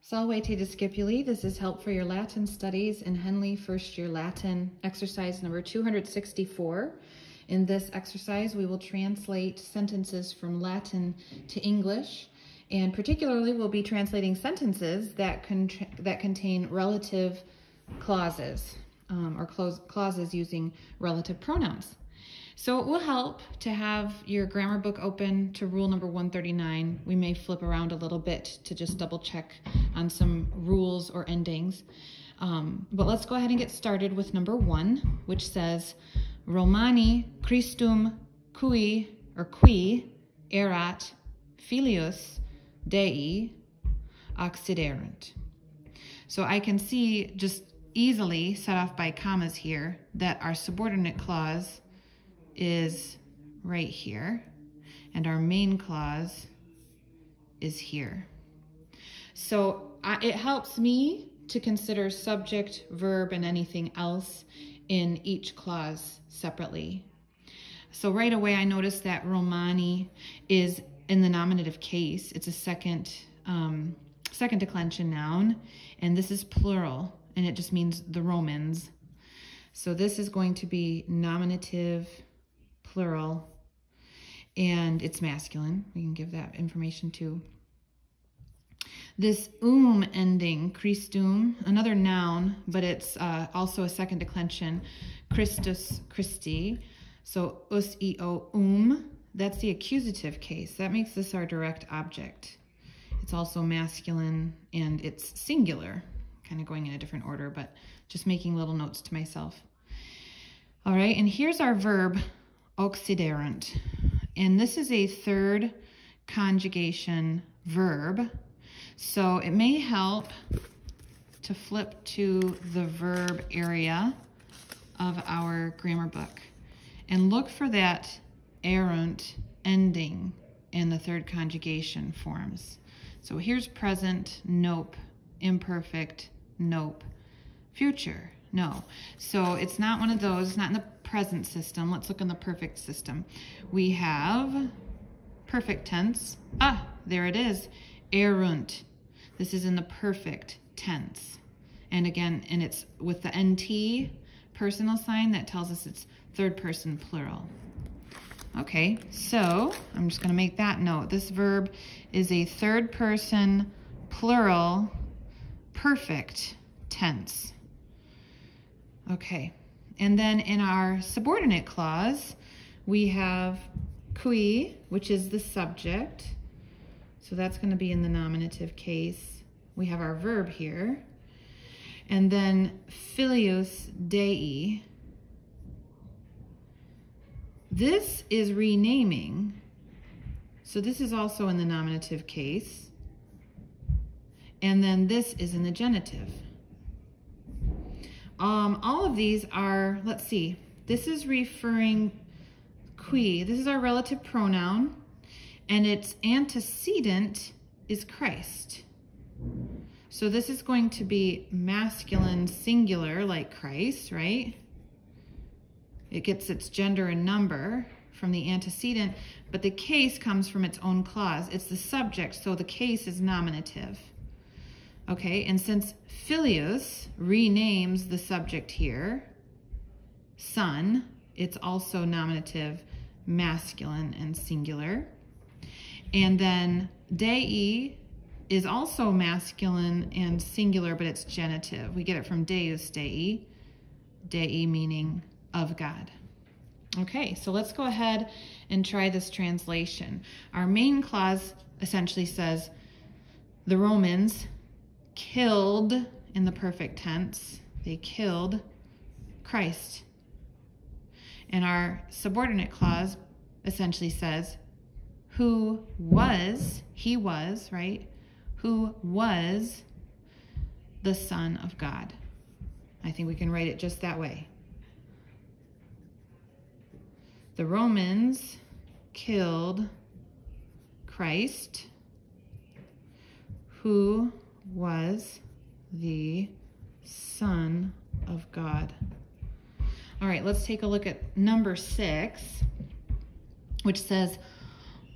Salve te discipuli. This is help for your Latin studies in Henle first year Latin exercise number 264. In this exercise, we will translate sentences from Latin to English, and particularly we'll be translating sentences that contain relative clauses or clauses using relative pronouns. So it will help to have your grammar book open to rule number 139. We may flip around a little bit to just double check on some rules or endings. But let's go ahead and get started with number 1, which says, Romani Christum qui erat filius Dei acciderunt. So I can see just easily set off by commas here that our subordinate clause is right here and our main clause is here. So it helps me to consider subject, verb, and anything else in each clause separately. So right away I notice that Romani is in the nominative case. It's a second declension noun, and this is plural, and it just means the Romans. So this is going to be nominative plural, and it's masculine. We can give that information too. This ending, Christum, another noun, but it's also a second declension, Christus, Christi. So us, eo, that's the accusative case. That makes this our direct object. It's also masculine and it's singular, kind of going in a different order, but just making little notes to myself. All right, and here's our verb, acciderunt. And this is a third conjugation verb. So it may help to flip to the verb area of our grammar book and look for that erunt ending in the third conjugation forms. So here's present, nope, imperfect, nope, future, no. So it's not one of those, it's not in the present system. Let's look in the perfect system. We have perfect tense. There it is, erunt. This is in the perfect tense. And again, and it's with the NT personal sign that tells us it's third person plural. Okay, so I'm just gonna make that note. This verb is a third person plural perfect tense. Okay, and then in our subordinate clause, we have qui, which is the subject. So that's going to be in the nominative case. We have our verb here. And then filius Dei. This is renaming. So this is also in the nominative case. And then this is in the genitive. All of these are, let's see, this is referring qui. This is our relative pronoun, and its antecedent is Christ. So this is going to be masculine singular like Christ, right? It gets its gender and number from the antecedent, but the case comes from its own clause. It's the subject, so the case is nominative. Okay, and since filius renames the subject here, son, it's also nominative, masculine and singular. And then Dei is also masculine and singular, but it's genitive. We get it from Deus Dei, Dei meaning of God. Okay, so let's go ahead and try this translation. Our main clause essentially says, the Romans killed, in the perfect tense, they killed Christ. And our subordinate clause essentially says, who was, he was, right? Who was the Son of God. I think we can write it just that way. The Romans killed Christ, who was the Son of God. All right, let's take a look at number 6, which says,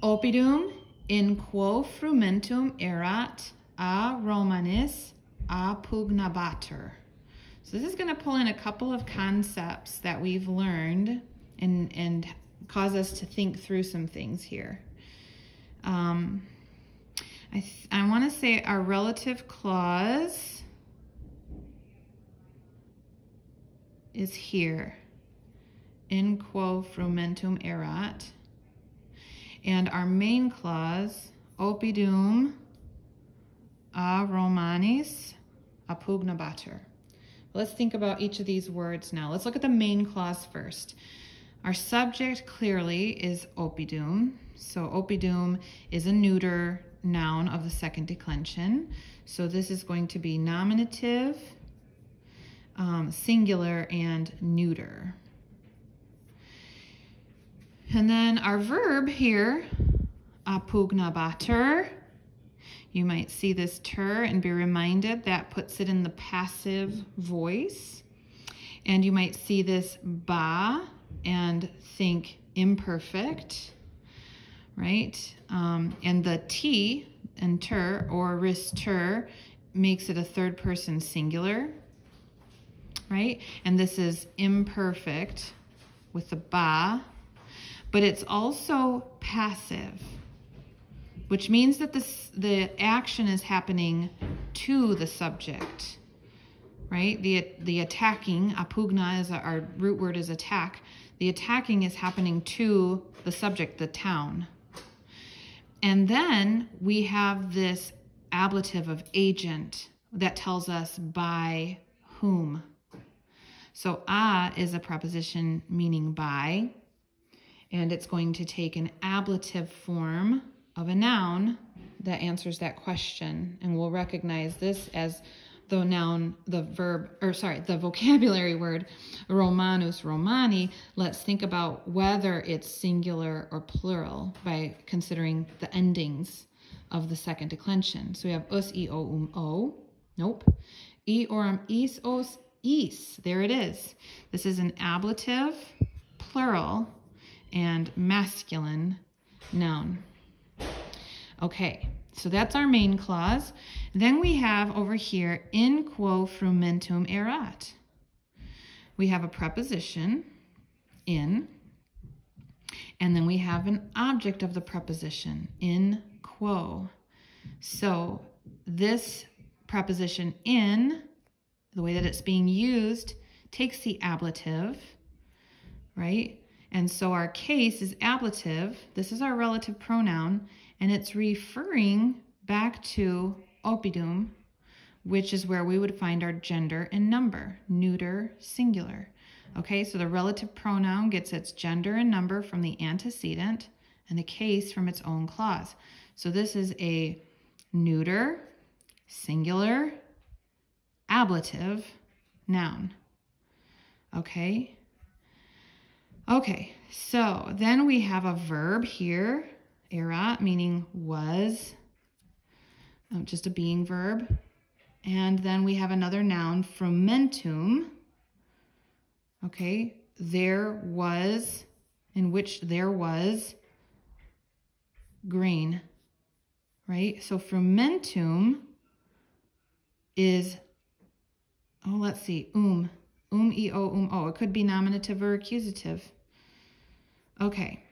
Oppidum in quo frumentum erat a Romanis apugnabatur. So this is going to pull in a couple of concepts that we've learned and cause us to think through some things here. I want to say our relative clause is here, in quo frumentum erat, and our main clause, oppidum a Romanis apugnabatur. Let's think about each of these words now. Let's look at the main clause first. Our subject clearly is oppidum. So oppidum is a neuter noun of the second declension. So this is going to be nominative, singular, and neuter. And then our verb here, apugnabatur, you might see this ter and be reminded that puts it in the passive voice. And you might see this ba and think imperfect, right? And the t and ter, or ris ter, makes it a third person singular, right? And this is imperfect with the ba, but it's also passive, which means that the action is happening to the subject, right? The attacking, apugna is our root word is attack. The attacking is happening to the subject, the town. And then we have this ablative of agent that tells us by whom. So a is a preposition meaning by, and it's going to take an ablative form of a noun that answers that question. And we'll recognize this as the noun, the vocabulary word, Romanus Romani. Let's think about whether it's singular or plural by considering the endings of the second declension. So we have us, I, o, o. Nope. I, orum, is, os, is. There it is. This is an ablative, plural, and masculine noun. Okay, so that's our main clause. Then we have over here, in quo frumentum erat. We have a preposition, in, and then we have an object of the preposition, in quo. So this preposition in, the way that it's being used, takes the ablative, right? And so our case is ablative. This is our relative pronoun, and it's referring back to oppidum, which is where we would find our gender and number, neuter, singular. Okay, so the relative pronoun gets its gender and number from the antecedent and the case from its own clause. So this is a neuter, singular, ablative noun. Okay? Okay, so then we have a verb here, erat, meaning was, just a being verb. And then we have another noun, frumentum. Okay, there was, in which there was grain, right? So frumentum is, oh, let's see, It could be nominative or accusative. Okay,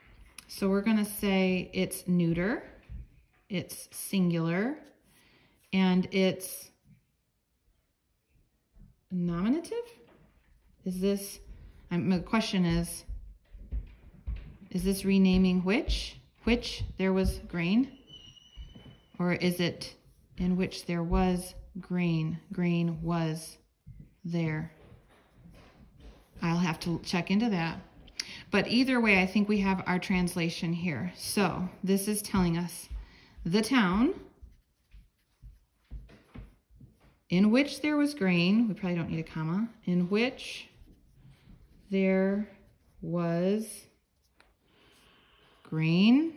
so we're going to say it's neuter, it's singular, and it's nominative? Is this, the question is this renaming which there was grain? Or is it in which there was grain was there? I'll have to check into that. But either way, I think we have our translation here. So this is telling us the town in which there was grain, we probably don't need a comma, in which there was grain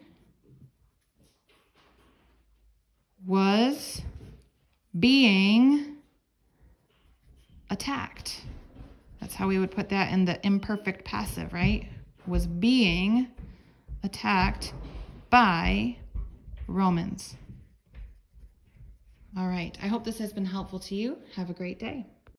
was being attacked. That's how we would put that in the imperfect passive, right? Was being attacked by Romans. All right. I hope this has been helpful to you. Have a great day.